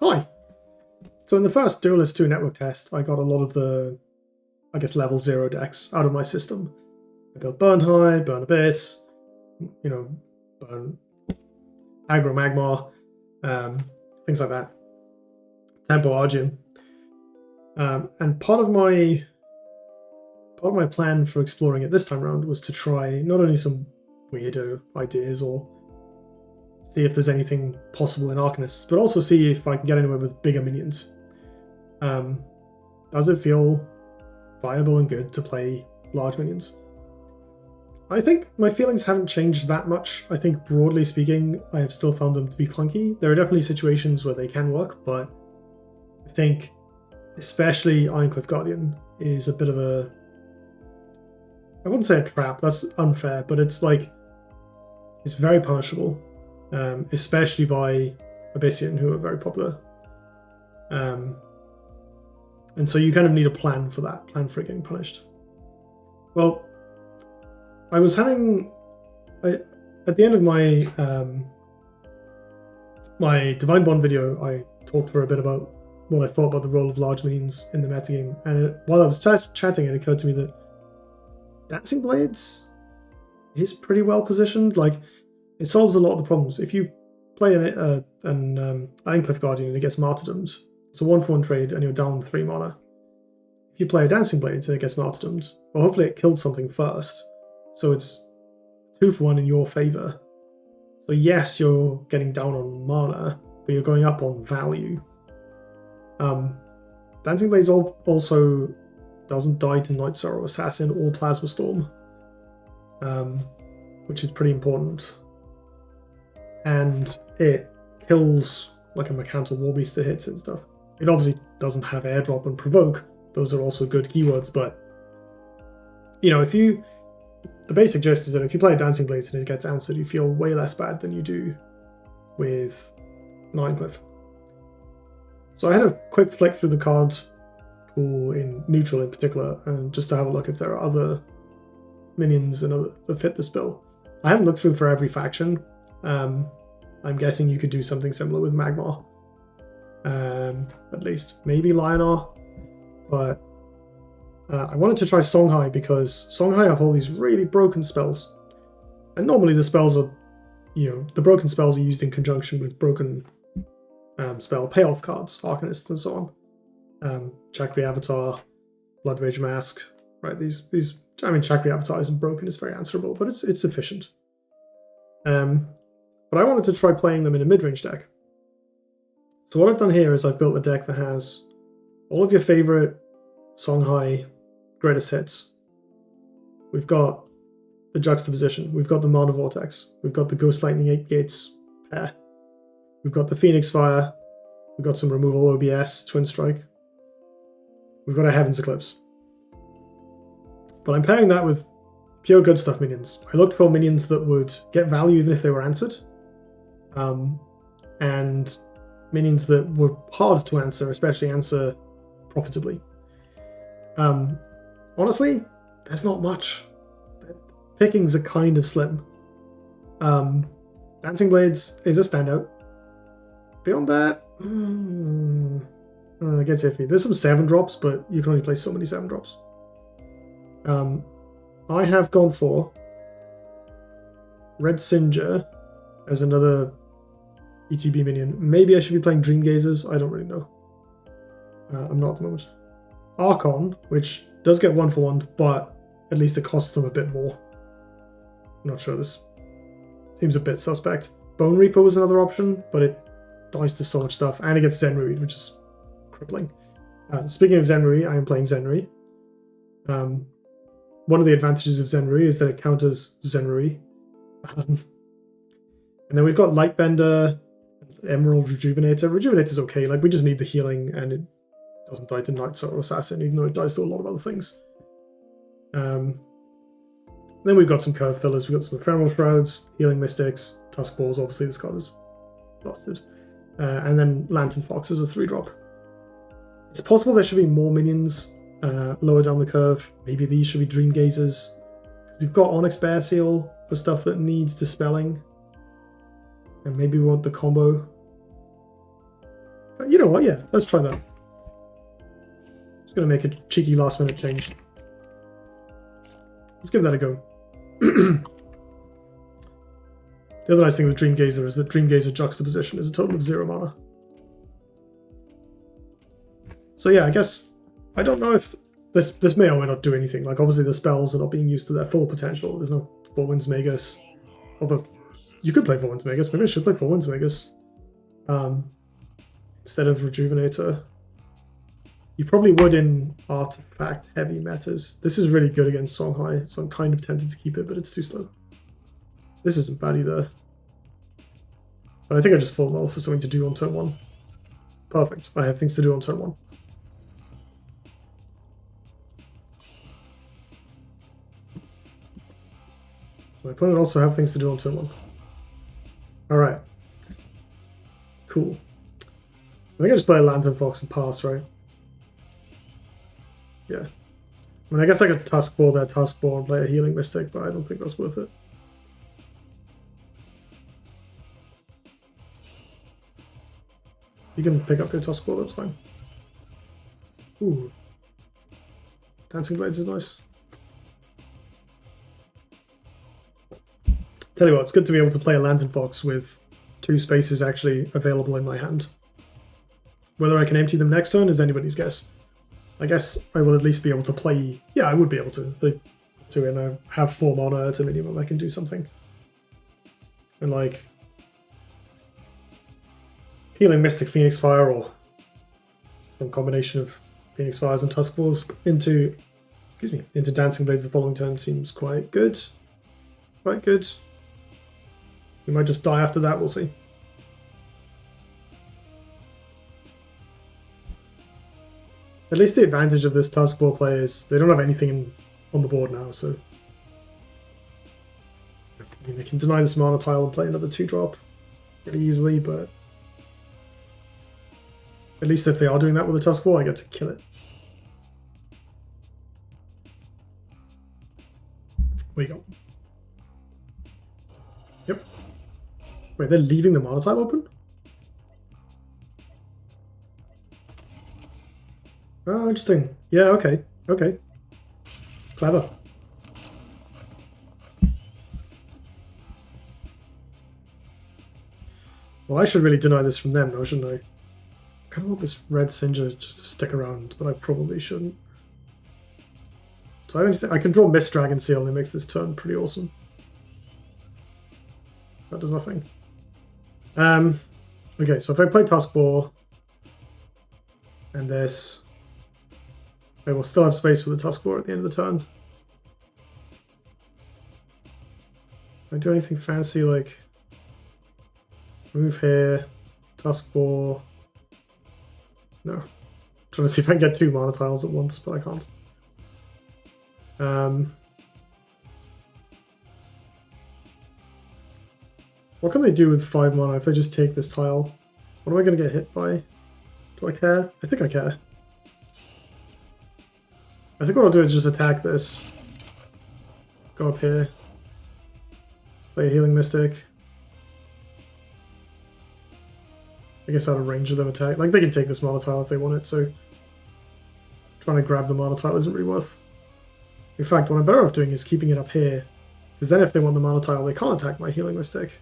Hi! So in the first Duelyst 2 network test, I got a lot of the, level 0 decks out of my system. I built Songhai, Burn Abyss, Burn Aggro Magmar, things like that. Tempo Argent. And part of my plan for exploring it this time around was to try not only some weirdo ideas or see if there's anything possible in Arcanists, but also see if I can get anywhere with bigger minions. Does it feel viable and good to play large minions? I think my feelings haven't changed that much. I think broadly speaking, I have still found them to be clunky. There are definitely situations where they can work, but I think especially Ironcliff Guardian is a bit of a... I wouldn't say a trap, that's unfair, but it's very punishable. Especially by Abyssian, who are very popular. And so you kind of need a plan for that, plan for it getting punished. Well, I was having... at the end of my my Divine Bond video, I talked for a bit about what I thought about the role of large minions in the metagame, and while I was chatting, it occurred to me that Dancing Blades is pretty well positioned. It solves a lot of the problems. If you play an Ironcliff Guardian and it gets martyrdomed, it's a 1-for-1 trade and you're down 3 mana. If you play a Dancing Blades and it gets martyrdomed, well, hopefully it killed something first, so it's 2-for-1 in your favor. So yes, you're getting down on mana, but you're going up on value. Dancing Blades also doesn't die to Night Sorrow Assassin or Plasma Storm, which is pretty important. And it kills like a Mechanical Warbeast that hits it and stuff. It obviously doesn't have Airdrop and Provoke. Those are also good keywords, but the basic gist is that if you play Dancing Blades and it gets answered, you feel way less bad than you do with Ironcliff. So I had a quick flick through the card pool in neutral in particular, and just to have a look if there are other minions that fit this bill. I haven't looked through for every faction. I'm guessing you could do something similar with Magmar. At least. Maybe Lionar. But I wanted to try Songhai because Songhai have all these really broken spells. And normally the spells are, the broken spells are used in conjunction with broken spell payoff cards, Arcanists and so on. Chakri Avatar, Blood Rage Mask, right? Chakri Avatar isn't broken, it's very answerable, but it's efficient. But I wanted to try playing them in a mid-range deck. So what I've done here is I've built a deck that has all of your favorite Songhai greatest hits. We've got the Juxtaposition, we've got the Mana Vortex, we've got the Ghost Lightning 8 Gates pair, we've got the Phoenix Fire, we've got some removal OBS, Twin Strike, we've got a Heaven's Eclipse. But I'm pairing that with pure good stuff minions. I looked for minions that would get value even if they were answered. And minions that were hard to answer, especially answer profitably. Honestly, there's not much. Pickings are kind of slim. Dancing Blades is a standout. Beyond that, it gets iffy. There's some 7-drops, but you can only play so many 7-drops. I have gone for Red Singer as another ETB minion. Maybe I should be playing Dream Gazers. I don't really know. I'm not at the moment. Archon, which does get 1-for-1, but at least it costs them a bit more. I'm not sure. This seems a bit suspect. Bone Reaper was another option, but it dies to so much stuff, and it gets Zenrui, which is crippling. Speaking of Zenrui, I am playing Zenrui. One of the advantages of Zenrui is that it counters Zenrui. And then we've got Lightbender, Emerald Rejuvenator. Rejuvenator's okay, we just need the healing, and it doesn't die to Night Sorrow Assassin, even though it dies to a lot of other things. Then we've got some curve fillers. We've got some Ephemeral Shrouds, Healing Mystics, Tusk Balls, obviously this card is busted. And then Lantern Fox is a 3-drop. It's possible there should be more minions lower down the curve. Maybe these should be Dream Gazers. We've got Onyx Bear Seal for stuff that needs dispelling. And maybe we want the combo. You know what? Yeah, let's try that. Just gonna make a cheeky last minute change. Let's give that a go. The other nice thing with Dreamgazer is that Dreamgazer juxtaposition is a total of 0 mana. So yeah, I guess I don't know if this may or may not do anything. Like obviously the spells are not being used to their full potential. There's no 4 Winds Magus. Although you could play 4 Winds Magus. Maybe I should play 4 Winds Magus. Instead of Rejuvenator. You probably would in artifact heavy metas. This is really good against Songhai, so I'm kind of tempted to keep it, but it's too slow. This isn't bad either. But I think I just fall well for something to do on turn 1. Perfect. I have things to do on turn 1. My opponent also have things to do on turn 1. Alright. Cool. I think I just play a Lantern Fox and pass, right? Yeah. I mean, I guess I could Tusk Ball that Tusk Ball and play a Healing Mystic, but I don't think that's worth it. You can pick up your Tusk Ball, that's fine. Ooh. Dancing Blades is nice. Tell you what, it's good to be able to play a Lantern Fox with 2 spaces actually available in my hand. Whether I can empty them next turn is anybody's guess. I guess I will at least be able to play... Yeah, I would be able to. And I have 4 mana at a minimum, I can do something. And like... Healing Mystic Phoenix Fire or some combination of Phoenix Fires and Tusk Balls into Dancing Blades the following turn seems quite good. Quite good. We might just die after that, we'll see. At least the advantage of this Tusk Ball play is they don't have anything on the board now, so... I mean, they can deny this mana tile and play another 2-drop pretty easily, but... At least if they are doing that with a Tusk Ball, I get to kill it. Where you go? Yep. Wait, they're leaving the mana tile open? Oh, interesting. Yeah, okay. Okay. Clever. Well, I should really deny this from them, though, shouldn't I? I kind of want this red Singer just to stick around, but I probably shouldn't. Do I have anything? I can draw Mist Dragon Seal, and it makes this turn pretty awesome. That does nothing. Okay, so if I play Tusk Ball and this, I will still have space for the Tusk Ball at the end of the turn. Can I do anything fancy like move here, Tusk Ball? No. I'm trying to see if I can get 2 mana tiles at once, but I can't. What can they do with 5 mana if they just take this tile? What am I going to get hit by? Do I care? I think I care. I think what I'll do is just attack this. Go up here. Play a Healing Mystic. I guess out of range of them attack. Like, they can take this mana tile if they want it, so... Trying to grab the mana tile isn't really worth. In fact, what I'm better off doing is keeping it up here. Because then if they want the mana tile, they can't attack my Healing Mystic.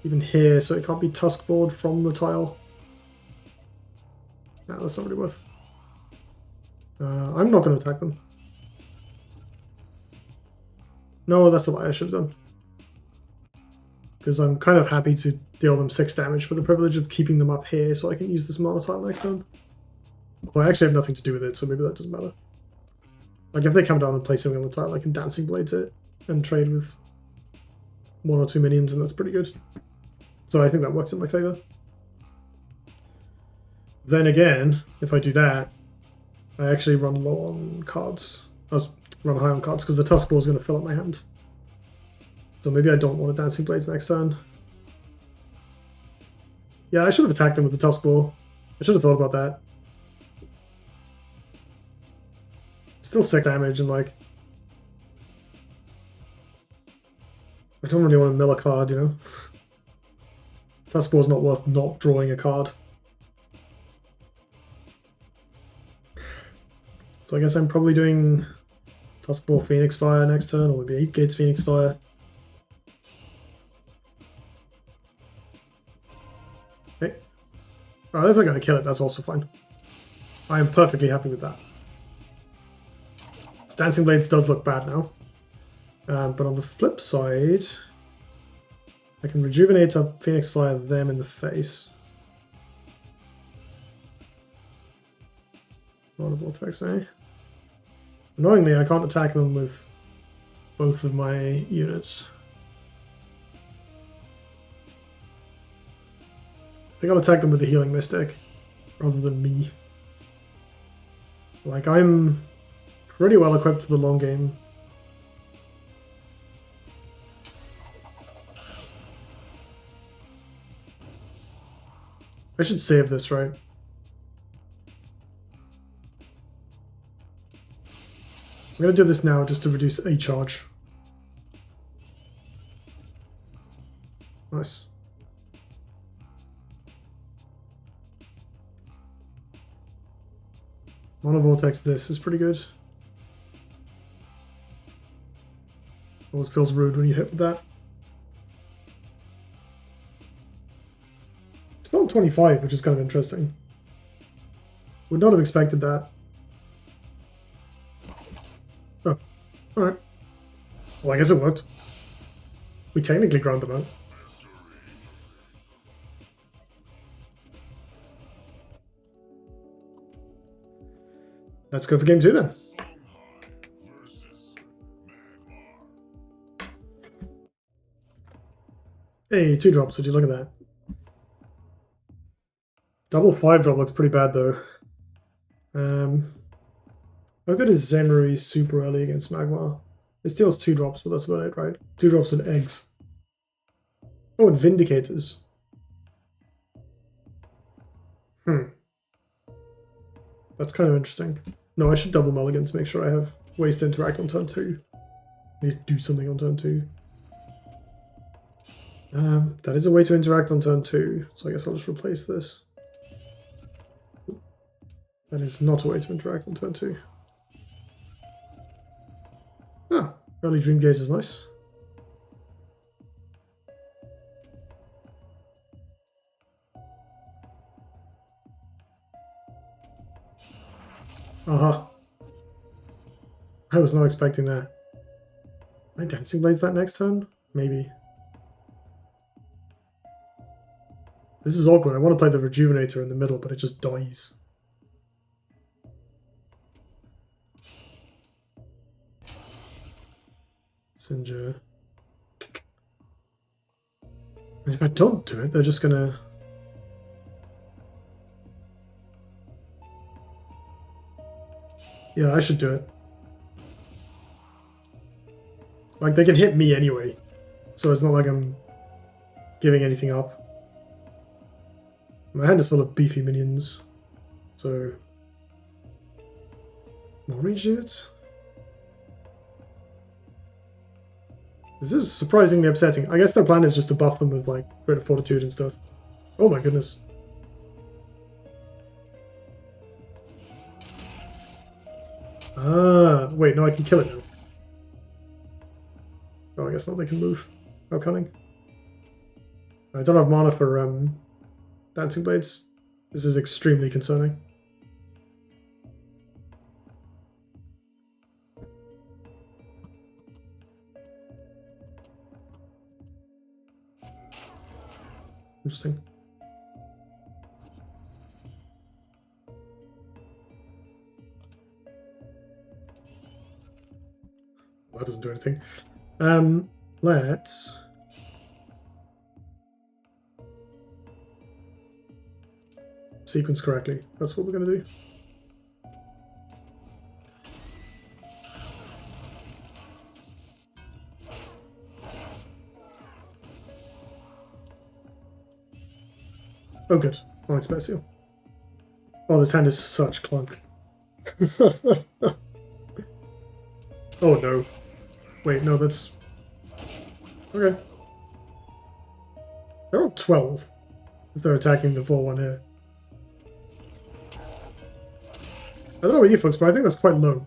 Even here, so it can't be Tusk Balled from the tile. No, that's not really worth. I'm not going to attack them. No, that's a lie, I should have done. Because I'm kind of happy to deal them 6 damage for the privilege of keeping them up here so I can use this mana tile next turn. Well, I actually have nothing to do with it, so maybe that doesn't matter. Like, if they come down and play something on the tile, I can Dancing Blades it and trade with 1 or 2 minions, and that's pretty good. So I think that works in my favor. Then again, if I do that, I actually run low on cards. I run high on cards because the Tusk Ball is going to fill up my hand. So maybe I don't want a Dancing Blades next turn. Yeah, I should have attacked them with the Tusk Ball. I should have thought about that. Still 6 damage and like... I don't really want to mill a card, you know? Tuskbor's not worth not drawing a card. So I guess I'm probably doing Tuskbor Phoenix Fire next turn, or maybe 8 Gates Phoenix Fire. Okay. Oh, if they're going to kill it, that's also fine. I am perfectly happy with that. Dancing Blades does look bad now. But on the flip side, I can Rejuvenate up Phoenix Fire them in the face. Not a Vortex, eh? Annoyingly, I can't attack them with both of my units. I think I'll attack them with the Healing Mystic rather than me. Like, I'm pretty well equipped for the long game. I should save this, right? I'm going to do this now just to reduce a charge. Nice. Mono Vortex, this is pretty good. Always feels rude when you hit with that. Still on 25, which is kind of interesting. Would not have expected that. Oh, alright. Well, I guess it worked. We technically ground them out. Let's go for game 2 then. Hey, 2 drops, would you look at that? Double 5 drop looks pretty bad though. How good is Zenri super early against Magmar? It steals 2 drops, but that's about it, right? 2 drops and eggs. Oh, and Vindicators. That's kind of interesting. No, I should double mulligan to make sure I have ways to interact on turn 2. I need to do something on turn 2. That is a way to interact on turn 2, so I guess I'll just replace this. That is not a way to interact on turn 2. Ah, early Dream Gaze is nice. Aha. I was not expecting that. Am I Dancing Blades that next turn? Maybe. This is awkward. I want to play the Rejuvenator in the middle, but it just dies. Sinja. And if I don't do it, they're just gonna... Yeah, I should do it. Like, they can hit me anyway, so it's not like I'm giving anything up. My hand is full of beefy minions, so... More ranged units? This is surprisingly upsetting. I guess their plan is just to buff them with, like, Greater Fortitude and stuff. Oh my goodness. Ah, wait, no, I can kill it now. Oh, I guess not, they can move. How cunning. I don't have mana for Dancing Blades. This is extremely concerning. Interesting. Well, that doesn't do anything. Let's... sequence correctly. That's what we're going to do. Oh, good. I'll expect seal. Oh, this hand is such clunk. Oh, no. Wait, no, that's... Okay. They're on 12. if they're attacking the 4-1 here. I don't know about you folks, but I think that's quite low.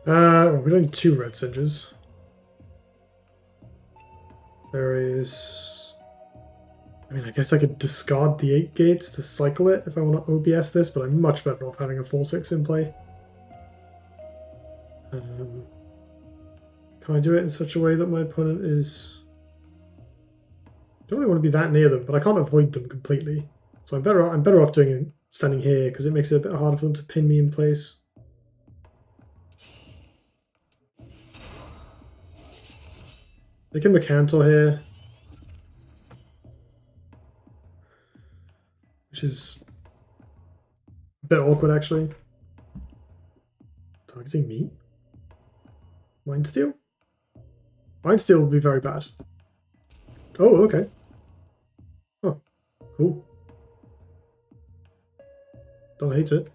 Well, we're doing 2 red singes. There is... I mean, I guess I could discard the 8 gates to cycle it if I want to OBS this, but I'm much better off having a 4-6 in play. Can I do it in such a way that my opponent is... I don't really want to be that near them, but I can't avoid them completely. So I'm better off doing standing here, because it makes it a bit harder for them to pin me in place. They can Mercantor here, which is a bit awkward actually. Targeting me? Mindsteal? Mindsteal would be very bad. Oh, okay. Oh, cool. Don't hate it.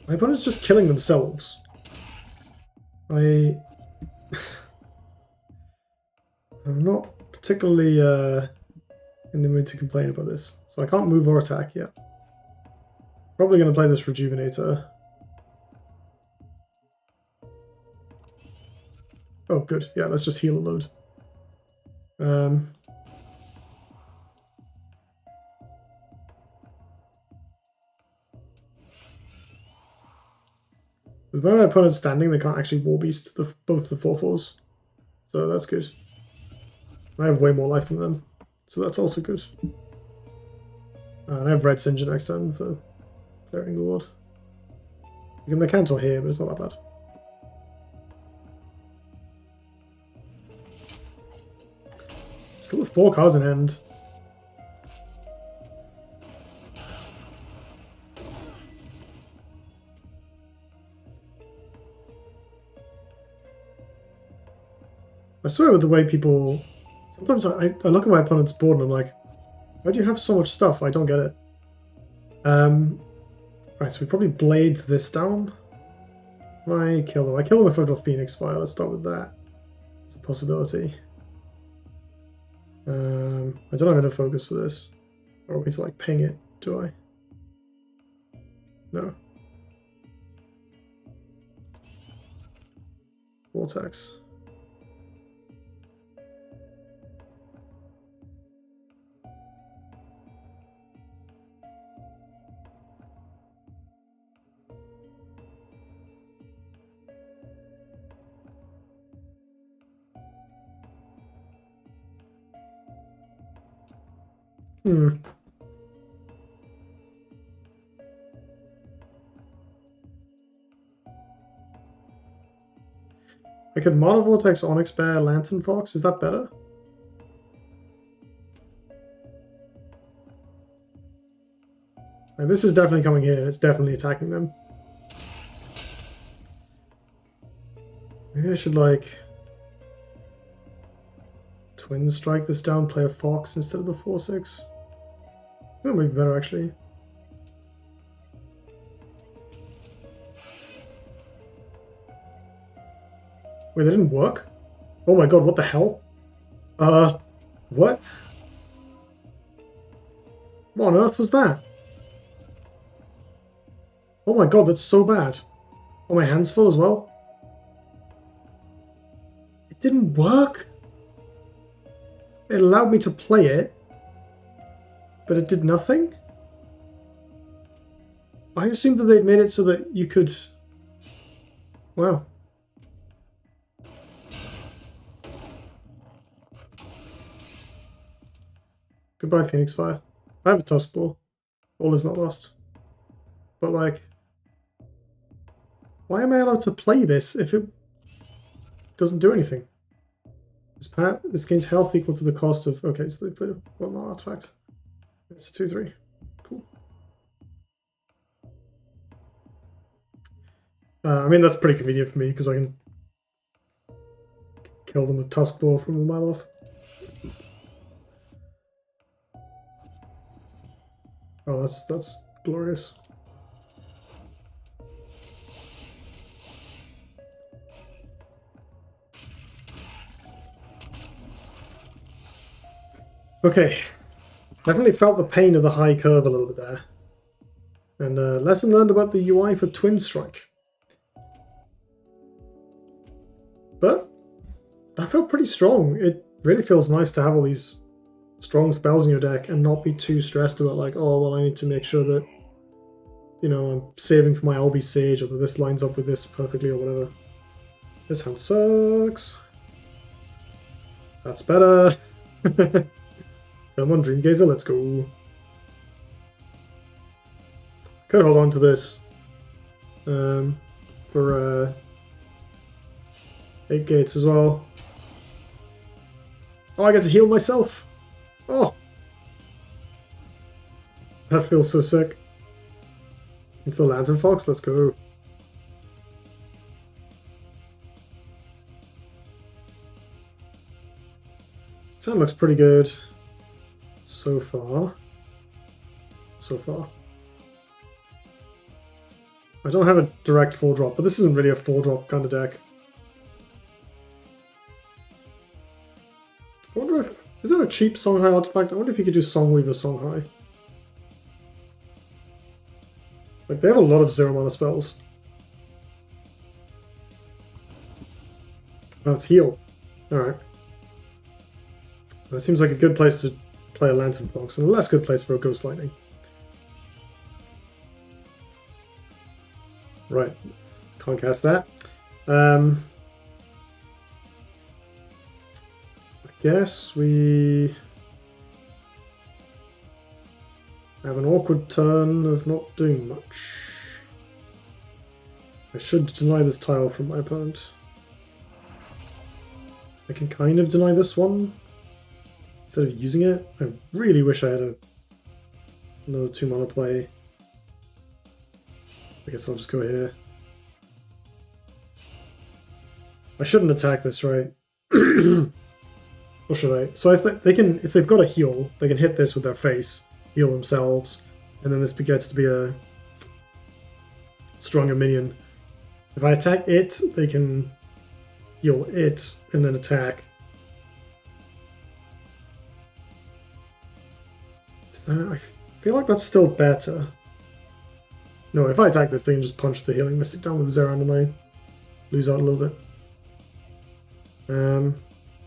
My opponent's just killing themselves. I'm not particularly in the mood to complain about this. So I can't move or attack yet. Probably going to play this Rejuvenator. Oh, good. Yeah, let's just heal a load. With my opponent's standing, they can't actually War Beast both the 4/4s. So that's good. I have way more life than them. So that's also good. And I have Red Singer next turn for clearing the ward. You can Mercantor here, but it's not that bad. Still with 4 cards in hand. I swear with the way people... Sometimes I look at my opponent's board and I'm like, why do you have so much stuff? I don't get it. Right, so we probably blades this down. I kill them. I kill them if I draw Phoenix Fire. Let's start with that. It's a possibility. I don't have enough focus for this. Or a way to like ping it, do I? No. Vortex. I could Mono Vortex, Onyx Bear, Lantern Fox. Is that better? Like, this is definitely coming here. It's definitely attacking them. Maybe I should like Twin Strike this down, play a Fox instead of the 4/6. That might be better actually. Wait, that didn't work? Oh my god, what the hell? What? What on earth was that? Oh my god, that's so bad. Oh, my hand's full as well? It didn't work? It allowed me to play it, but it did nothing? I assumed that they'd made it so that you could... Wow. Goodbye, Phoenix Fire. I have a Tusk Ball. All is not lost. But, like... Why am I allowed to play this if it doesn't do anything? This gains health equal to the cost of... Okay, so they played a 1-mana artifact. It's a 2/3. Cool. I mean, that's pretty convenient for me because I can kill them with Tusk Ball from a mile off. Oh, that's glorious. Okay, definitely felt the pain of the high curve a little bit there. And lesson learned about the UI for Twin Strike. But that felt pretty strong. It really feels nice to have all these strong spells in your deck and not be too stressed about like, oh, well, I need to make sure that, you know, I'm saving for my Albi Sage or that this lines up with this perfectly or whatever. This hand sucks. That's better. Someone Dreamgazer, let's go. Could hold on to this for 8 gates as well. Oh, I get to heal myself. Oh, that feels so sick. It's the Lantern Fox, let's go. That looks pretty good so far. I don't have a direct 4-drop, but this isn't really a 4-drop kind of deck. I wonder if... Is that a cheap Songhai artifact? I wonder if you could do Songweaver Songhai. Like, they have a lot of 0 mana spells. Oh, it's heal. Alright. That seems like a good place to play a Lantern Fox, and a less good place for a Ghost Lightning. Right. Can't cast that. I guess we have an awkward turn of not doing much. I should deny this tile from my opponent. I can kind of deny this one instead of using it. I really wish I had another 2 mana play. I guess I'll just go here. I shouldn't attack this, right? Or should I? So if if they've got a heal, they can hit this with their face, heal themselves, and then this gets to be a stronger minion. If I attack it, they can heal it and then attack. Is that? I feel like that's still better. No, if I attack this, they can just punch the Healing Mystic down with Zeran and I lose out a little bit.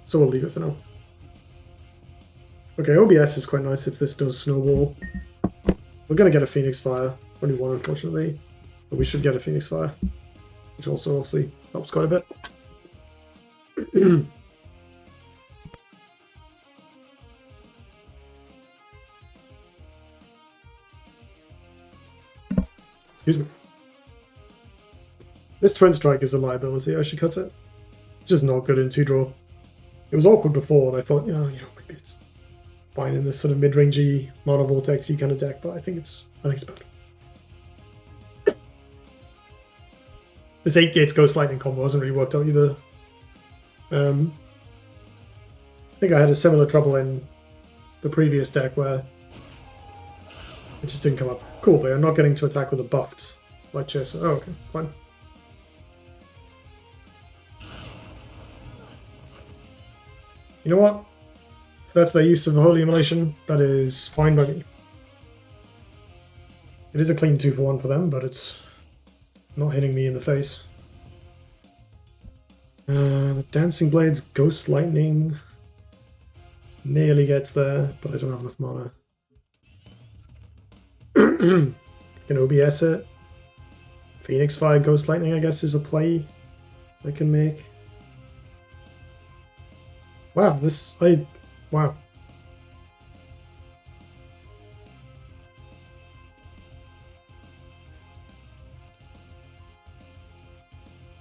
So we'll leave it for now. Okay, OBS is quite nice if this does snowball. We're going to get a Phoenix Fire. Only one, unfortunately. But we should get a Phoenix Fire. Which also obviously helps quite a bit. Excuse me. This Twin Strike is a liability. I should cut it. It's just not good in 2-draw. It was awkward before, and I thought, you know, maybe it's fine in this sort of mid-rangey, Mana Vortex-y kind of deck, but I think it's bad. This 8 gates Ghost Lightning combo hasn't really worked out either. I think I had a similar trouble in the previous deck where it just didn't come up. Cool, they are not getting to attack with a buffed Light Chaser. Oh, okay, fine. You know what? If that's their use of Holy Immolation, that is fine by me. It is a clean 2-for-1 for them, but it's not hitting me in the face. The Dancing Blade's Ghost Lightning nearly gets there, but I don't have enough mana. I can OBS it. Phoenix Fire Ghost Lightning, I guess, is a play I can make. Wow, wow.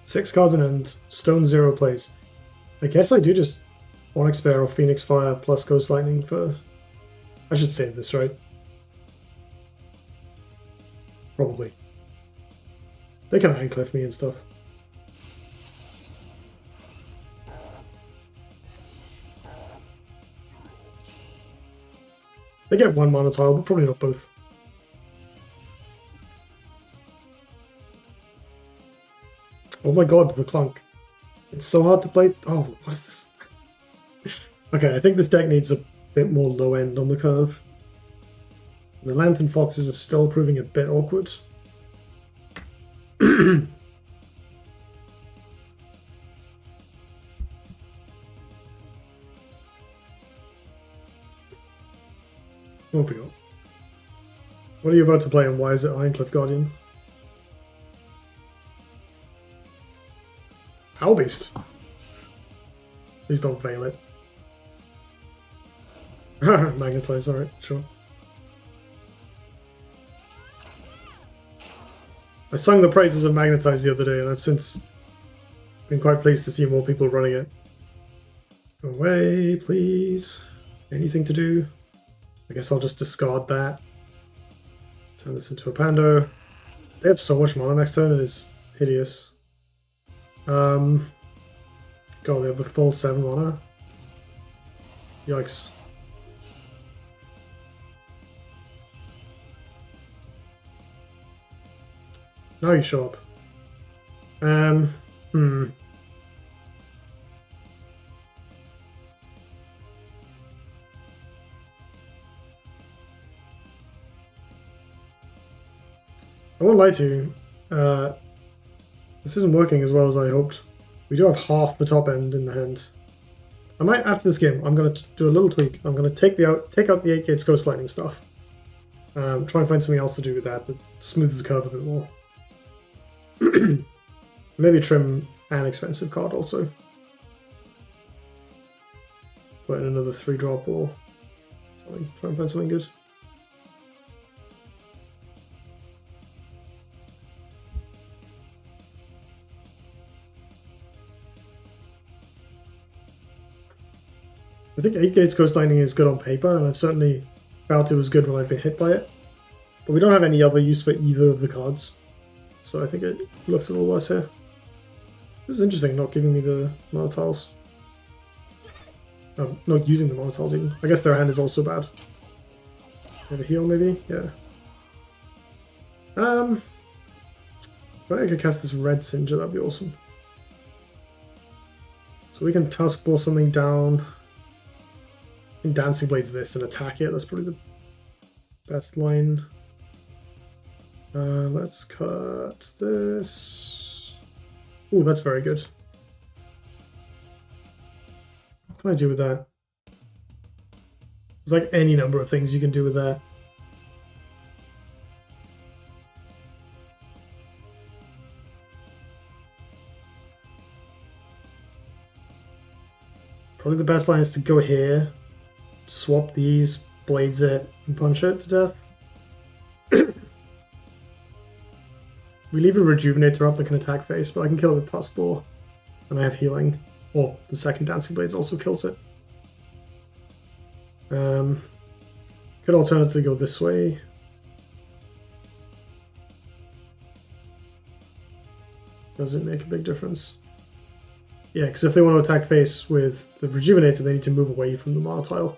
Six cards in hand, Stone 0 plays. I guess I do just Onyx Bear or Phoenix Fire plus Ghost Lightning for... I should save this, right? Probably. They can Ironcliff me and stuff. They get 1 mana tile, but probably not both. Oh my god, the clunk. It's so hard to play. Oh, what is this? Okay, I think this deck needs a bit more low end on the curve. The Lantern Foxes are still proving a bit awkward. What have we got? What are you about to play and why is it Ironcliffe Guardian? Owl Beast. Please don't veil it. Magnetize, alright, sure. I sung the praises of Magnetize the other day and I've since been quite pleased to see more people running it. Go away, please. Anything to do? I guess I'll just discard that. Turn this into a Pando. They have so much mana next turn, it is hideous. God, they have the full 7 mana. Yikes. Now you show up. I won't lie to you, this isn't working as well as I hoped. We do have half the top end in the hand. I might, after this game, I'm going to do a little tweak. I'm going to take out the 8 gates Ghost Lightning stuff. Try and find something else to do with that smooths the curve a bit more. Maybe trim an expensive card also. Put in another 3-drop or something. Try and find something good. I think 8 gates Ghost Lightning is good on paper, and I've certainly felt it was good when I've been hit by it. But we don't have any other use for either of the cards. So I think it looks a little worse here. This is interesting, not giving me the mana tiles. Not using the mana tiles even. I guess their hand is also bad. Have a heal maybe? Yeah. If I could cast this Red Singer, that'd be awesome. So we can Tusk Bore something down. I think Dancing Blades this and attack it. That's probably the best line. Let's cut this. Oh, that's very good. What can I do with that? There's like any number of things you can do with that. Probably the best line is to go here, swap these, blades it, and punch it to death. We leave a Rejuvenator up that can attack face, but I can kill it with Tusk Bore, and I have healing. Or the second Dancing Blades also kills it. Could alternatively go this way. Does it make a big difference? Yeah, because if they want to attack face with the Rejuvenator, they need to move away from the mana tile.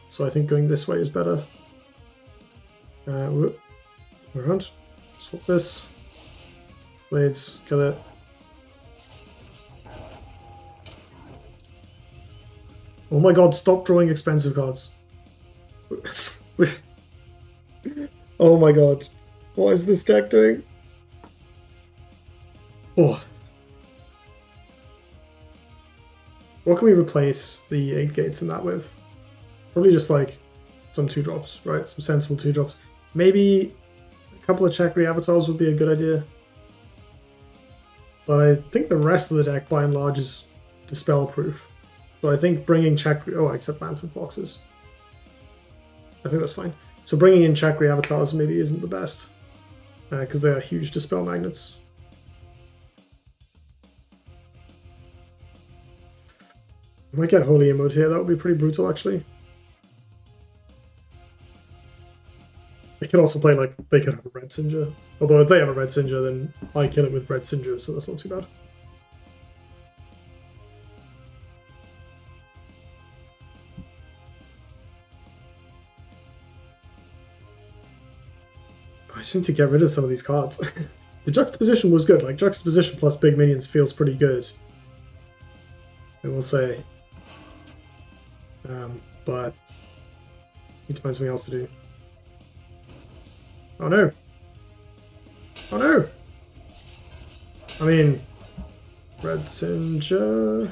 So I think going this way is better. We're around. Swap this. Blades, kill it. Oh my god, stop drawing expensive cards. Oh my god. What is this deck doing? Oh. What can we replace the 8 gates in that with? Probably just like some 2-drops, right? Some sensible 2-drops. Maybe a couple of Chakri Avatars would be a good idea. But I think the rest of the deck, by and large, is dispel proof. So I think bringing Chakri... Oh, except Lantern Foxes. I think that's fine. So bringing in Chakri Avatars maybe isn't the best. Because they are huge dispel magnets. I might get Holy Emote here. That would be pretty brutal, actually. They could also play, like, they could have a Red Singer. Although if they have a Red Singer, then I kill it with Red Singer, so that's not too bad. I just need to get rid of some of these cards. The juxtaposition was good. Like, juxtaposition plus big minions feels pretty good, I will say. But need to find something else to do. Oh no! Oh no! I mean, Red Sinja...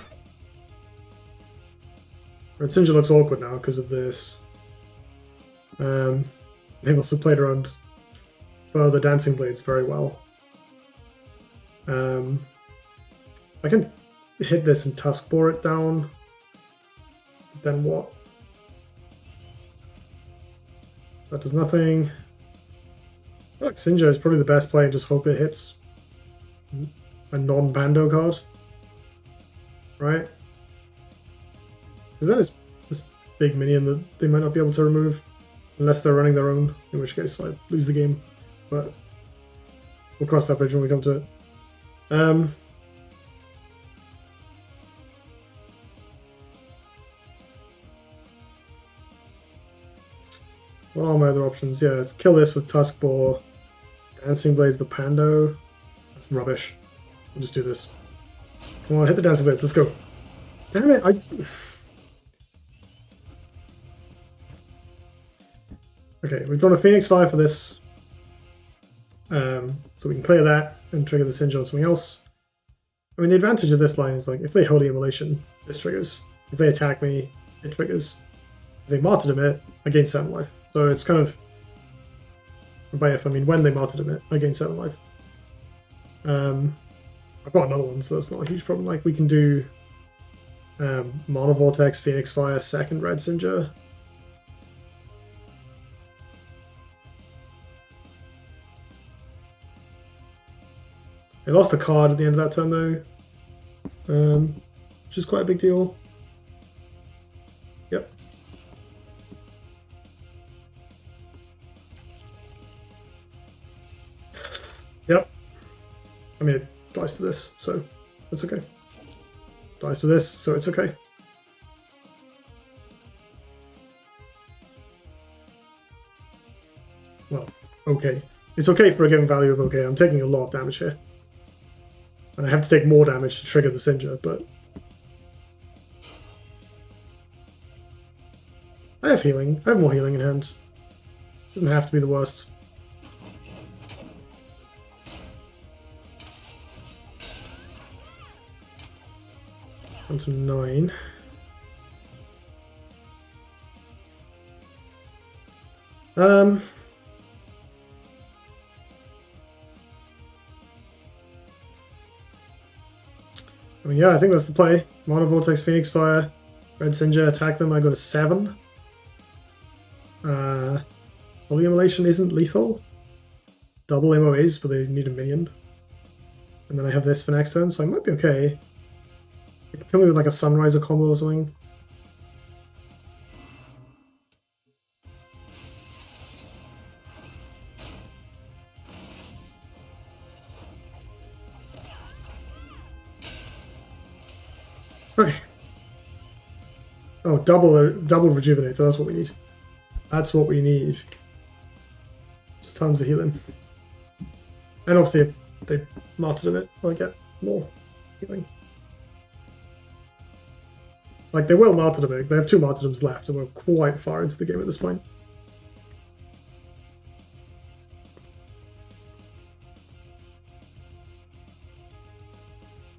Red Sinja looks awkward now because of this. They've also played around the Dancing Blades very well. I can hit this and Tusk bore it down. Then what? That does nothing. I feel like Sinja is probably the best play and just hope it hits a non-Bando card. Right? Because then it's this big minion that they might not be able to remove unless they're running their own, in which case I lose the game. But we'll cross that bridge when we come to it. What are my other options? Yeah, let's kill this with Tusk Boar. Dancing Blades the Pando. That's rubbish. We'll just do this. Come on, hit the Dancing Blades. Let's go. Damn it, Okay, we've drawn a Phoenix Fire for this. So we can clear that and trigger the Singe on something else. I mean, the advantage of this line is, like, if they Holy Immolation, this triggers. If they attack me, it triggers. If they Martyrdom it, I gain 7 life. So it's kind of... By if, I mean when they Martyrdom it, I gain 7 life. I've got another one, so that's not a huge problem. Like, we can do Mana Vortex, Phoenix Fire, second Red Sinja. They lost a card at the end of that turn, though, which is quite a big deal. Yep. Yep. I mean, it dies to this, so it's okay. Dies to this, so it's okay. Well, okay. It's okay for a given value of okay. I'm taking a lot of damage here. And I have to take more damage to trigger the Sinja, but... I have healing. I have more healing in hand. Doesn't have to be the worst. Down to 9. I mean, yeah, I think that's the play. Mana Vortex, Phoenix Fire, Red Sinja, attack them. I go to 7. Holy Immolation isn't lethal. Double MOAs, but they need a minion. And then I have this for next turn, so I might be okay. It could kill me with like a Sunriser combo or something. Okay. Oh, double rejuvenator, that's what we need. That's what we need. Just tons of healing. And obviously if they martyrdom it, I get more healing. Like, they will martyrdom it. They have 2 martyrdoms left, and we're quite far into the game at this point.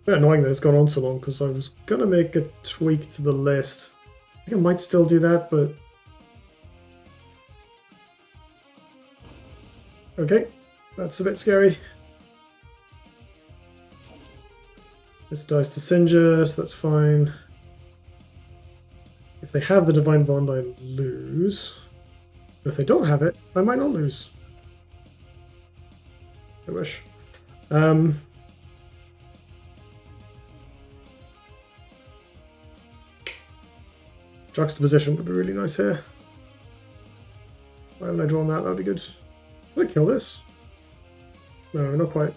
A bit annoying that it's gone on so long, because I was going to make a tweak to the list. I think I might still do that, but... Okay, that's a bit scary. This dies to Sinja, so that's fine. If they have the Divine Bond, I lose. But if they don't have it, I might not lose. I wish. Juxtaposition would be really nice here. Why haven't I drawn that? That would be good. Can I kill this? No, not quite.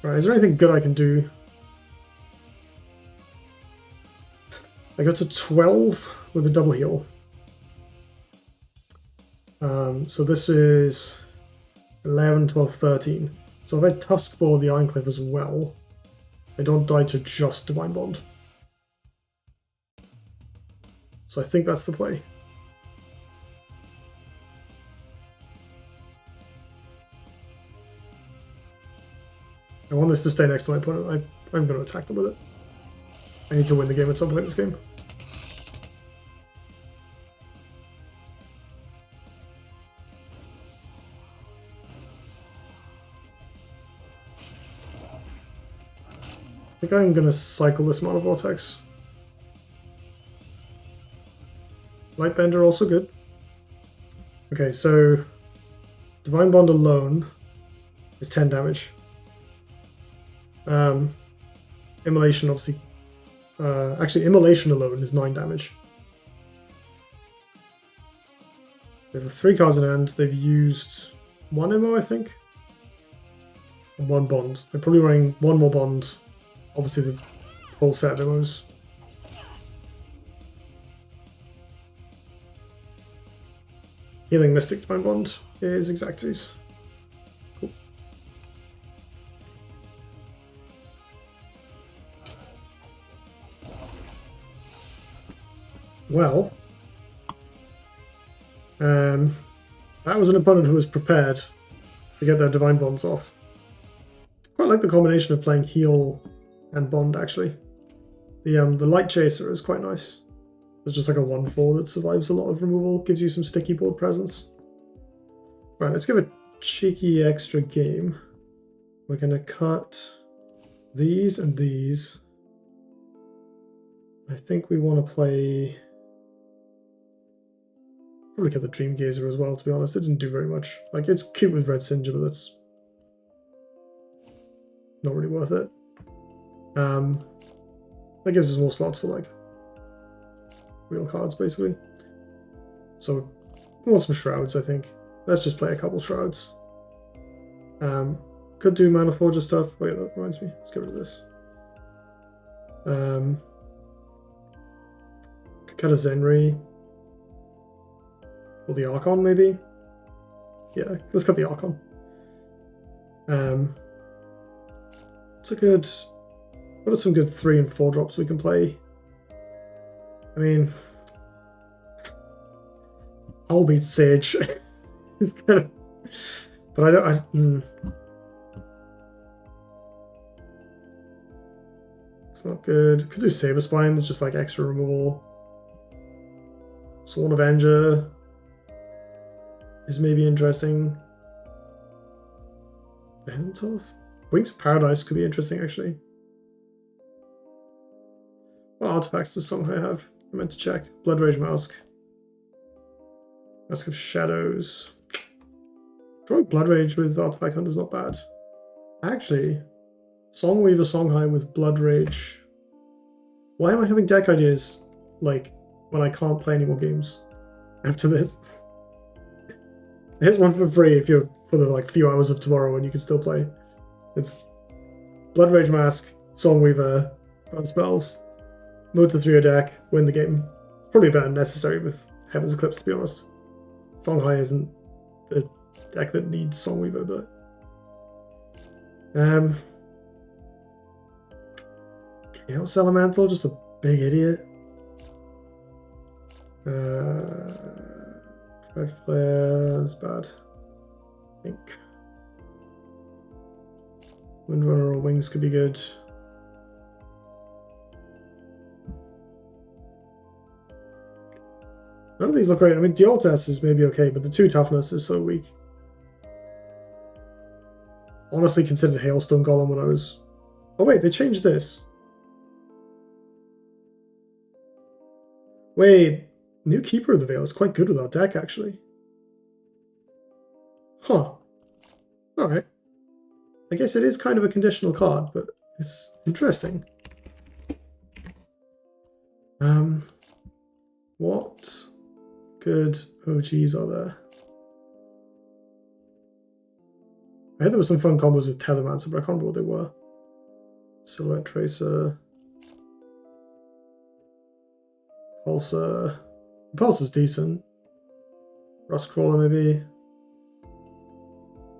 Right, is there anything good I can do? I got to 12 with a double heal. So this is 11, 12, 13. So if I Tusk Bore the Ironclave as well, I don't die to just Divine Bond. So I think that's the play. I want this to stay next to my opponent. I'm going to attack them with it. I need to win the game at some point in this game. I think I'm going to cycle this Mana Vortex. Lightbender also good. Okay, so Divine Bond alone is 10 damage. Immolation obviously. Actually, Immolation alone is 9 damage. They have 3 cards in hand. They've used 1 MO, I think. And 1 bond. They're probably running 1 more bond. Obviously, the full set of MOs. Healing Mystic Divine Bond is Exacties. Cool. Well, that was an opponent who was prepared to get their Divine Bonds off. Quite like the combination of playing Heal and Bond, actually. The Light Chaser is quite nice. It's just like a 1/4 that survives a lot of removal, gives you some sticky board presence. Right, let's give a cheeky extra game. We're going to cut these and these. I think we want to play... Probably cut the Dream Gazer as well, to be honest. It didn't do very much. Like, it's cute with Red Singer, but that's not really worth it. That gives us more slots for, like, real cards, basically. So, we want some Shrouds, I think. Let's just play a couple Shrouds. Could do Mana Forger stuff. Wait, that reminds me. Let's get rid of this. Could cut a Zenri. Or the Archon, maybe? Yeah, let's cut the Archon. It's a good... What are some good 3 and 4 drops we can play? I mean... I'll beat Sage. It's kind of... But I don't... It's not good. Could do Saberspine. It's just like extra removal. Sworn Avenger is maybe interesting. Venototh? Wings of Paradise could be interesting, actually. What artifacts does Songhai have? I meant to check. Blood Rage Mask. Mask of Shadows. Drawing Blood Rage with Artifact Hunt is not bad. Actually, Songweaver Songhai with Blood Rage. Why am I having deck ideas, like, when I can't play any more games after this? Here's one for free if you're for the like few hours of tomorrow and you can still play. It's Blood Rage Mask, Songweaver, both spells. Move to 3 deck, win the game. Probably better than necessary with Heaven's Eclipse, to be honest. Songhai isn't the deck that needs Songweaver, but Chaos Elemental, just a big idiot. Red Flare is bad, I think. Windrunner or Wings could be good. None of these look great. I mean, Dialtest is maybe okay, but the 2 toughness is so weak. Honestly considered Hailstone Golem when I was... Oh wait, they changed this. Wait, new Keeper of the Veil is quite good with our deck, actually. Huh. Alright. I guess it is kind of a conditional card, but it's interesting. What good OGs are there? I heard there were some fun combos with Telemancer, but I can't remember what they were. Silhouette Tracer. Repulsor's decent. Rust Crawler maybe.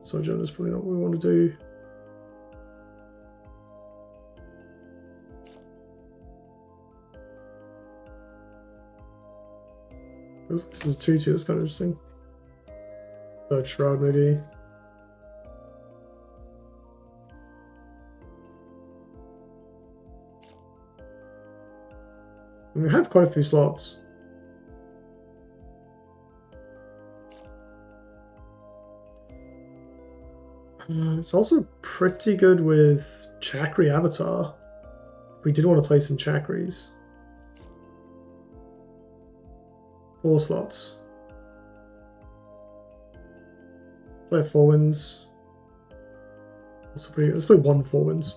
Sojourner's probably not what we want to do. This is a 2/2, that's kind of interesting. Third Shroud maybe. And we have quite a few slots. It's also pretty good with Chakri Avatar. We did want to play some Chakris. 4 slots. Play 4 wins. Also pretty, let's play 1 4 wins.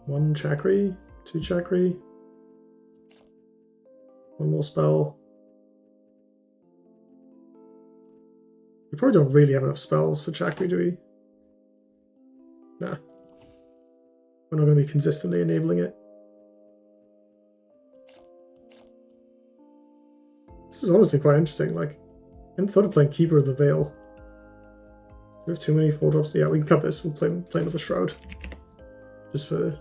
One Chakri, 2 Chakri. 1 more spell. We probably don't really have enough spells for Chakri, do we? Nah. We're not going to be consistently enabling it. This is honestly quite interesting. Like, I hadn't thought of playing Keeper of the Veil. Do we have too many 4-drops? Yeah, we can cut this. We'll play another Shroud. Just for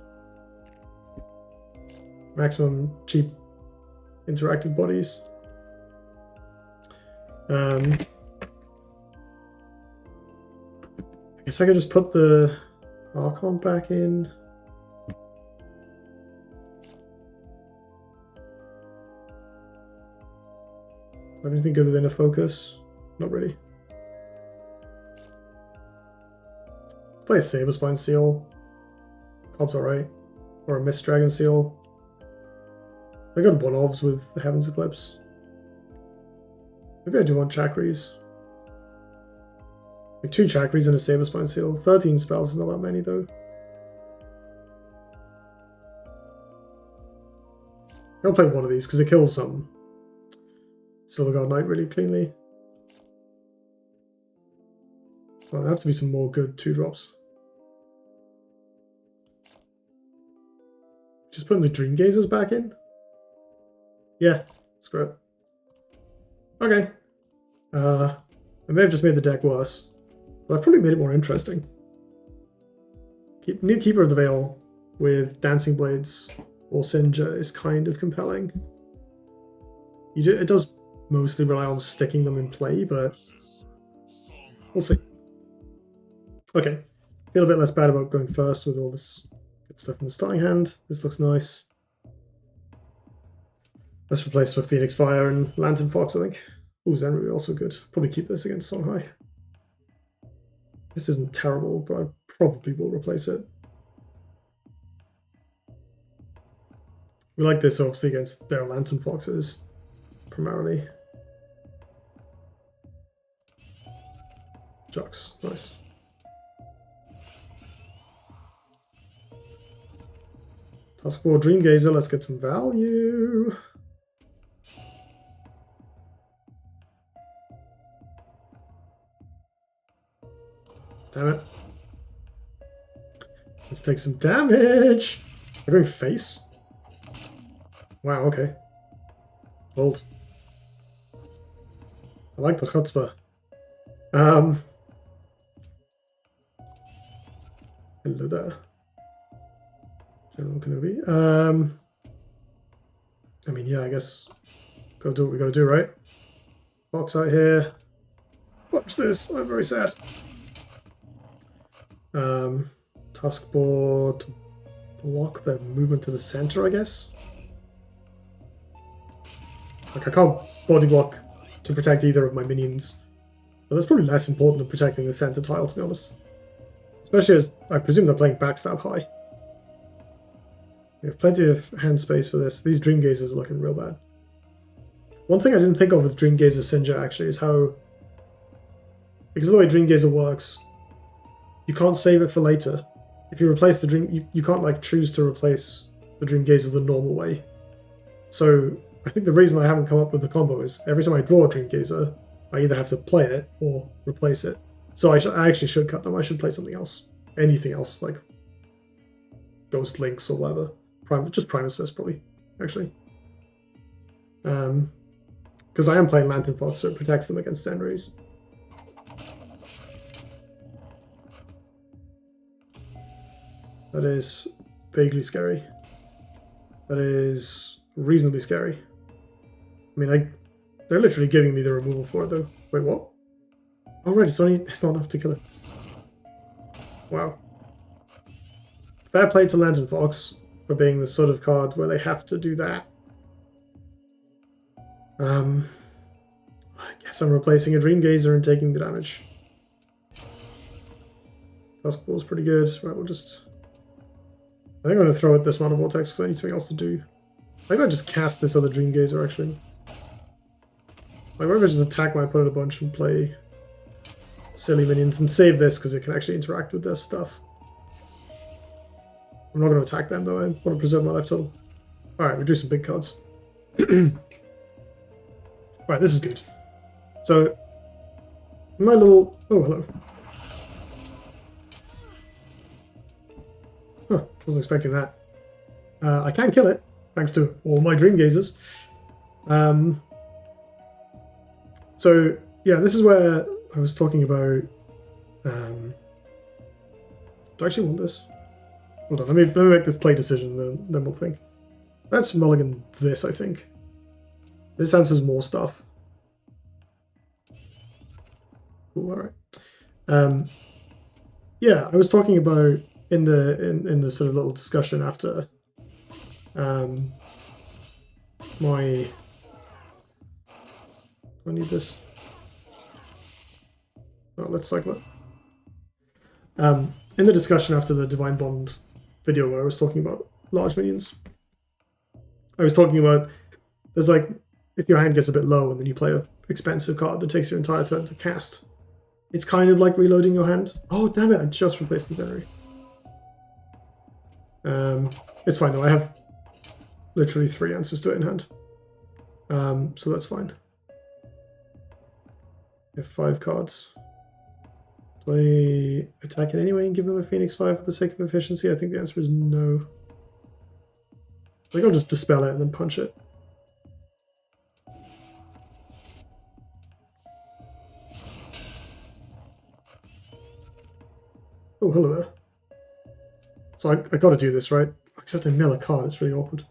maximum cheap interactive bodies. I guess I could just put the Archon back in. Have anything good with Inner Focus? Not really. Play a Saberspine Seal. Card's alright. Or a Mist Dragon Seal. I got 1-ofs with the Heaven's Eclipse. Maybe I do want Chakris. Like 2 Chakris and a Saberspine Seal. 13 spells is not that many though. I'll play one of these because it kills some Silver Guard Knight really cleanly. Well, there have to be some more good 2-drops. Just putting the Dream Gazers back in? Yeah, screw it. Okay. I may have just made the deck worse, but I've probably made it more interesting. New Keeper of the Veil with Dancing Blades or Sinja is kind of compelling. It does mostly rely on sticking them in play, but we'll see. Okay, feel a bit less bad about going first with all this good stuff in the starting hand. This looks nice. Let's replace with Phoenix Fire and Lantern Fox, I think. Ooh, Zenru also good. Probably keep this against Songhai. This isn't terrible, but I probably will replace it. We like this obviously against their Lantern Foxes, primarily. Jux, nice. Tuskboar Dreamgazer, let's get some value. Damn it. Let's take some damage. They're going face. Wow, okay. Bold. I like the chutzpah. Hello there. General Kenobi. I mean, yeah, I guess gotta do what we gotta do, right? Box out here. Watch this. I'm very sad. Tuskboar to block their movement to the center, I guess. Like, I can't body block to protect either of my minions. But that's probably less important than protecting the center tile, to be honest. Especially as I presume they're playing backstab high. We have plenty of hand space for this. These Dream Gazers are looking real bad. One thing I didn't think of with Dream Gazer Sinja actually is how, because of the way Dream Gazer works, you can't save it for later. If you replace the Dream, you can't like choose to replace the Dream Gazer the normal way. So I think the reason I haven't come up with the combo is every time I draw a Dream Gazer, I either have to play it or replace it. So I actually should cut them. I should play something else anything else, like Ghost Links or whatever. Just Primus Fist, probably, actually. Because I am playing Lantern Fox, so it protects them against Zen Rays. That is vaguely scary. That is reasonably scary. I mean, they're literally giving me the removal for it, though. Wait, what? Oh, right, it's not enough to kill it. Wow. Fair play to Lantern Fox for being the sort of card where they have to do that. I guess I'm replacing a Dream Gazer and taking the damage. Tusk Ball's pretty good. Right, we'll just... I think I'm going to throw at this Mana Vortex because I need something else to do. I think I just cast this other Dream Gazer, actually. Like, what if I just attack my opponent a bunch and play silly minions and save this because it can actually interact with their stuff. I'm not going to attack them, though. I want to preserve my life total. Alright, we drew some big cards. Right, this is good. So, my little... Oh, hello. Huh, wasn't expecting that. I can kill it, thanks to all my Dream Gazers. So, yeah, this is where I was talking about... do I actually want this? Hold on, let me make this play decision, then we'll think. Let's mulligan this, I think. This answers more stuff. Cool, alright. Yeah, I was talking about in the sort of little discussion after my... Do I need this? Oh, let's cycle it. In the discussion after the Divine Bond video where I was talking about large minions, I was talking about there's like, if your hand gets a bit low and then you play an expensive card that takes your entire turn to cast, it's kind of like reloading your hand. Oh, damn it, I just replaced the Zenry. It's fine though, I have literally 3 answers to it in hand. So that's fine. I have 5 cards. Do I attack it anyway and give them a Phoenix 5 for the sake of efficiency? I think the answer is no. I think I'll just dispel it and then punch it. Oh, hello there. So I got to do this, right? Except I mill a card, it's really awkward.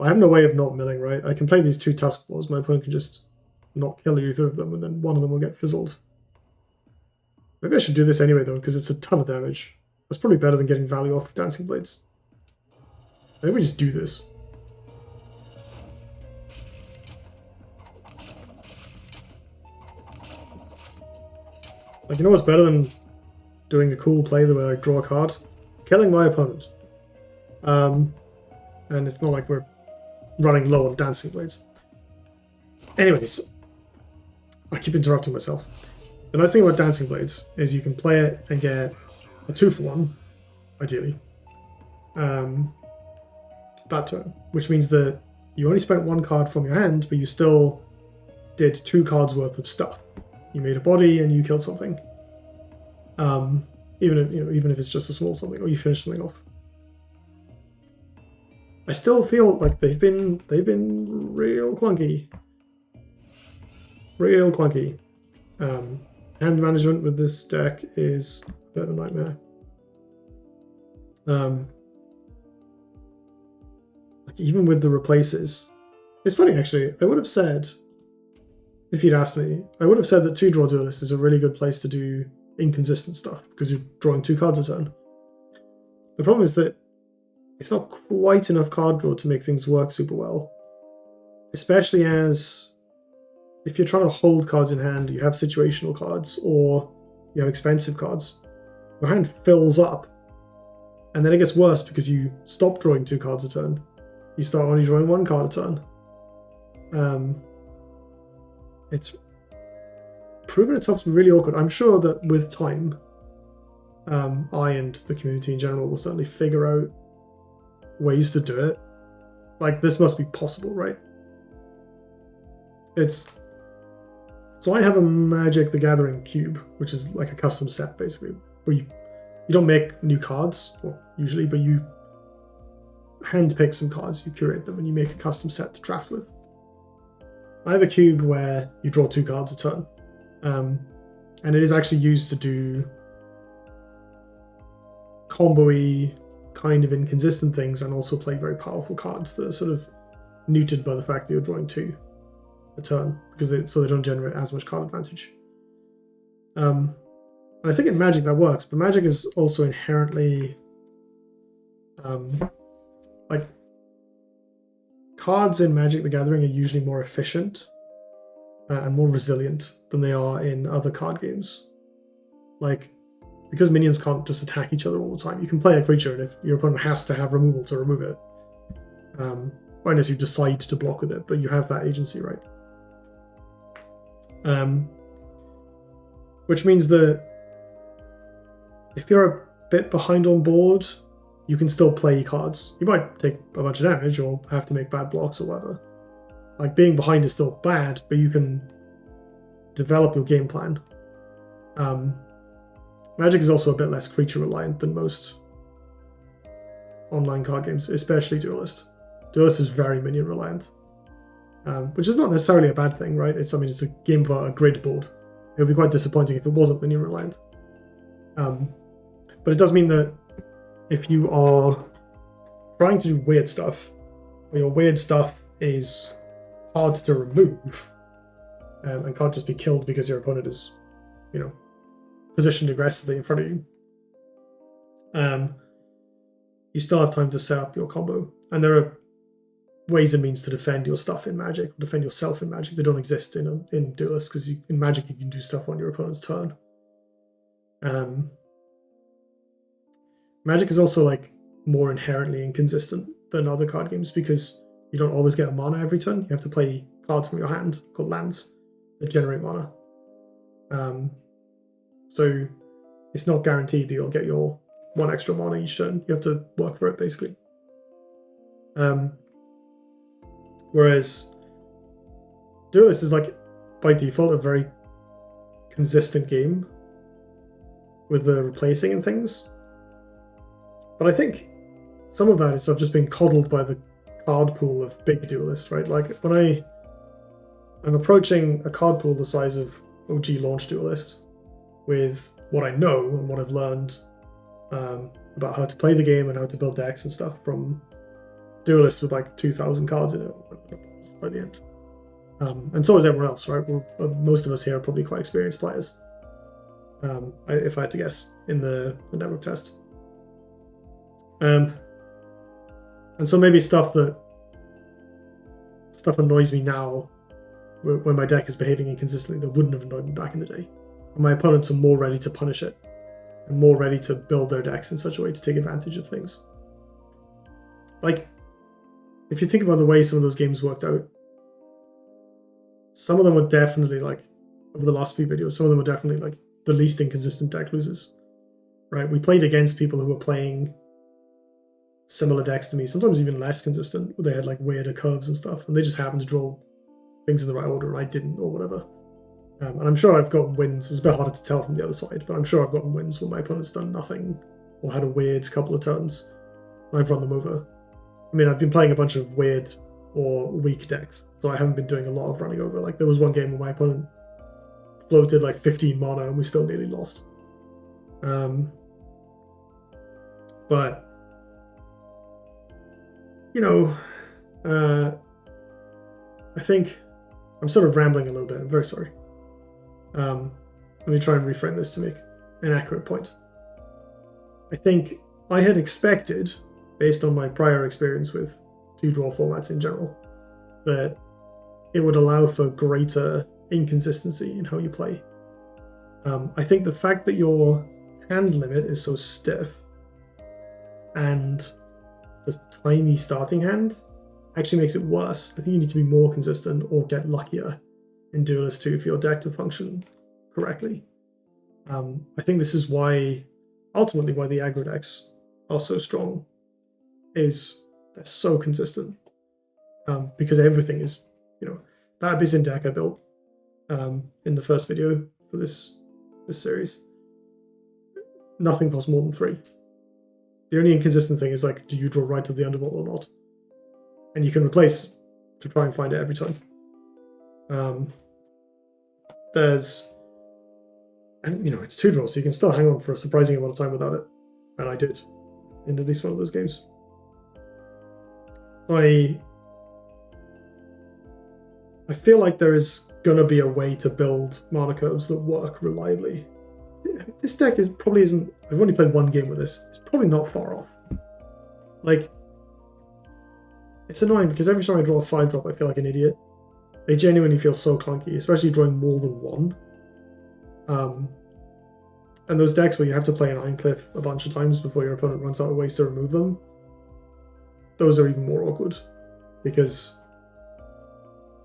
I have no way of not milling, right? I can play these 2 Tusk Balls, my opponent can just not kill either of them, and then one of them will get fizzled. Maybe I should do this anyway, though, because it's a ton of damage. That's probably better than getting value off of Dancing Blades. Maybe we just do this. Like, you know what's better than doing a cool play where I draw a card? Killing my opponent. And it's not like we're running low on Dancing Blades. Anyways, I keep interrupting myself. The nice thing about Dancing Blades is you can play it and get a 2-for-1, ideally, that turn, which means that you only spent 1 card from your hand, but you still did 2 cards worth of stuff. You made a body and you killed something, even if it's just a small something, or you finish something off. I still feel like they've been real clunky, real clunky. Hand management with this deck is a bit of a nightmare. Like even with the replaces, it's funny actually. I would have said, if you'd asked me, I would have said that 2-draw Duelyst is a really good place to do inconsistent stuff because you're drawing 2 cards a turn. The problem is that it's not quite enough card draw to make things work super well, especially as if you're trying to hold cards in hand, you have situational cards or you have expensive cards. Your hand fills up, and then it gets worse because you stop drawing 2 cards a turn. You start only drawing 1 card a turn. It's proven itself to be really awkward. I'm sure that with time, I and the community in general will certainly figure out ways to do it. Like, this must be possible, right? So I have a Magic the Gathering cube, which is like a custom set, basically, where you you don't make new cards, well, usually, but you handpick some cards, you curate them, and you make a custom set to draft with. I have a cube where you draw 2 cards a turn, and it is actually used to do combo-y, kind of inconsistent things, and also play very powerful cards that are sort of neutered by the fact that you're drawing 2 a turn, because so they don't generate as much card advantage. And I think in Magic that works, but Magic is also inherently like, cards in Magic the Gathering are usually more efficient and more resilient than they are in other card games. Like, because minions can't just attack each other all the time, you can play a creature, and if your opponent has to have removal to remove it, or unless you decide to block with it, but you have that agency, right? Which means that if you're a bit behind on board, you can still play cards. You might take a bunch of damage or have to make bad blocks or whatever. Like, being behind is still bad, but you can develop your game plan. Magic is also a bit less creature reliant than most online card games, especially Duelyst. Duelyst is very minion reliant, which is not necessarily a bad thing, right? It's a game about a grid board. It would be quite disappointing if it wasn't minion reliant. But it does mean that if you are trying to do weird stuff, or your weird stuff is hard to remove, and can't just be killed because your opponent is, positioned aggressively in front of you, you still have time to set up your combo. And there are ways and means to defend your stuff in Magic, or defend yourself in Magic. They don't exist in Duelyst, because in Magic you can do stuff on your opponent's turn. Magic is also more inherently inconsistent than other card games, because you don't always get a mana every turn. You have to play cards from your hand called lands that generate mana. So it's not guaranteed that you'll get your 1 extra mana each turn. You have to work for it, basically. Whereas Duelyst is, by default, a very consistent game with the replacing and things. But I think some of that is sort of just being coddled by the card pool of big Duelyst, right? Like, when I'm approaching a card pool the size of OG launch Duelyst with what I know and what I've learned about how to play the game and how to build decks and stuff from Duelyst with 2,000 cards in it by the end. And so is everyone else, right? Most of us here are probably quite experienced players, if I had to guess, in the network test. And so maybe stuff annoys me now when my deck is behaving inconsistently that wouldn't have annoyed me back in the day. And my opponents are more ready to punish it and more ready to build their decks in such a way to take advantage of things. If you think about the way some of those games worked out, some of them were definitely, over the last few videos, some of them were definitely the least inconsistent deck losers, right? We played against people who were playing similar decks to me, sometimes even less consistent, where they had weirder curves and stuff, and they just happened to draw things in the right order and I didn't, or whatever. And I'm sure I've gotten wins. It's a bit harder to tell from the other side, but I'm sure I've gotten wins when my opponent's done nothing or had a weird couple of turns and I've run them over. I mean, I've been playing a bunch of weird or weak decks, so I haven't been doing a lot of running over. There was one game where my opponent floated 15 mana and we still nearly lost. But I think I'm sort of rambling a little bit. I'm very sorry. Let me try and reframe this to make an accurate point. I think I had expected, based on my prior experience with 2-draw formats in general, that it would allow for greater inconsistency in how you play. I think the fact that your hand limit is so stiff and the tiny starting hand actually makes it worse. I think you need to be more consistent or get luckier in Duelyst 2 for your deck to function correctly. I think this is ultimately why the aggro decks are so strong, is they're so consistent. Because everything is, that Abyssinian deck I built in the first video for this series nothing costs more than 3. The only inconsistent thing is like, do you draw right to the underworld or not? And you can replace to try and find it every time. And it's 2 draws, so you can still hang on for a surprising amount of time without it. And I did in at least one of those games. I feel like there is gonna be a way to build mana curves that work reliably. This deck probably isn't. I've only played one game with this. It's probably not far off. Like, it's annoying because every time I draw a 5-drop, I feel like an idiot. They genuinely feel so clunky, especially drawing more than one. And those decks where you have to play an Ironcliff a bunch of times before your opponent runs out of ways to remove them, those are even more awkward because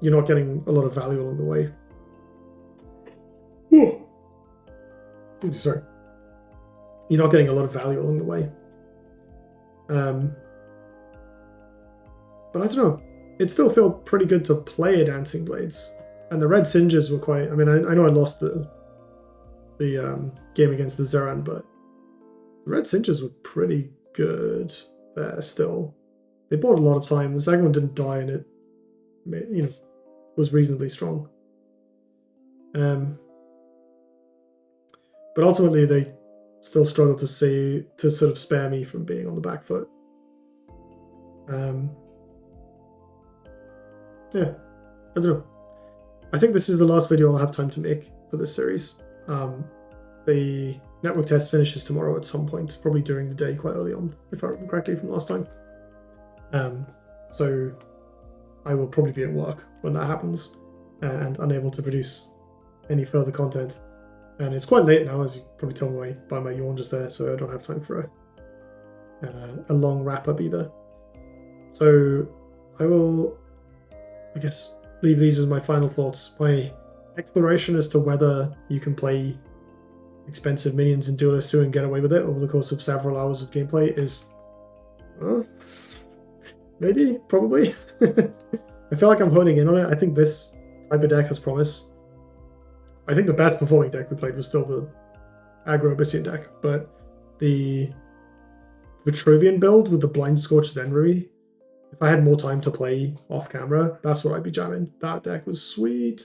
you're not getting a lot of value along the way. Ooh, sorry. You're not getting a lot of value along the way. But I don't know. It still felt pretty good to play a Dancing Blades. And the red Singes were quite... I mean, I know I lost the game against the Zeran, but the red Singes were pretty good there still. They bought a lot of time. The second one didn't die, and it, was reasonably strong. But ultimately, they still struggled to sort of spare me from being on the back foot. Yeah, I don't know. I think this is the last video I'll have time to make for this series. The network test finishes tomorrow at some point, probably during the day, quite early on, if I remember correctly from last time. So I will probably be at work when that happens and unable to produce any further content. And it's quite late now, as you probably tell by my yawn just there, so I don't have time for a long wrap-up either. So I will, I guess, leave these as my final thoughts. My exploration as to whether you can play expensive minions in Duelyst 2 and get away with it over the course of several hours of gameplay is... maybe, probably. I feel like I'm honing in on it. I think this type of deck has promise. I think the best performing deck we played was still the aggro Abyssian deck, but the Vitruvian build with the Blind Scorch Zenry, if I had more time to play off camera, that's what I'd be jamming. That deck was sweet.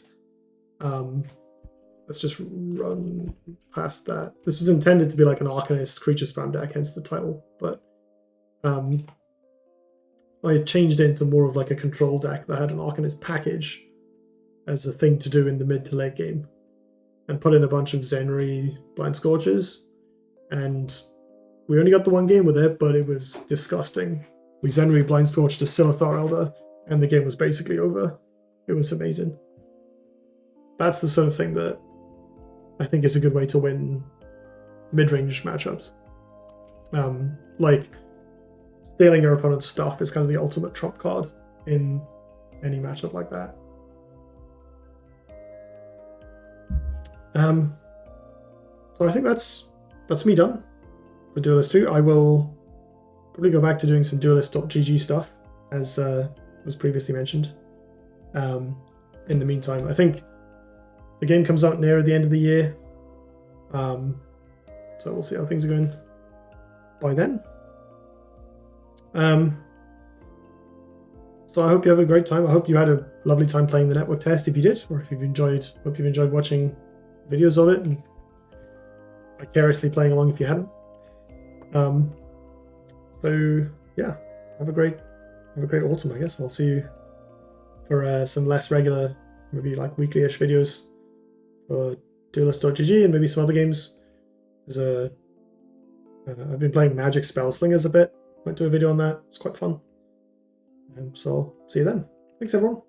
Let's just run past that. This was intended to be like an Arcanist creature spam deck, hence the title, but I changed it into more of like a control deck that had an Arcanist package as a thing to do in the mid to late game, and put in a bunch of Zenry Blind Scorches, and we only got the one game with it, but it was disgusting. We Zenry Blind Scorched a Silithar Elder, and the game was basically over. It was amazing. That's the sort of thing that I think is a good way to win mid-range matchups. Like, stealing your opponent's stuff is kind of the ultimate trump card in any matchup like that. So I think that's me done for Duelyst 2. I will probably go back to doing some Duelyst.gg stuff, as was previously mentioned. In the meantime, I think the game comes out near the end of the year, so we'll see how things are going by then. So I hope you have a great time. I hope you had a lovely time playing the network test, if you did, or if you've enjoyed. Hope you've enjoyed watching videos of it and vicariously playing along if you hadn't. So yeah, have a great autumn, I guess. I'll see you for some less regular, maybe like weekly-ish videos for Duelyst.gg and maybe some other games. There's I've been playing Magic Spellslingers a bit. Went to a video on that. It's quite fun. So see you then. Thanks everyone.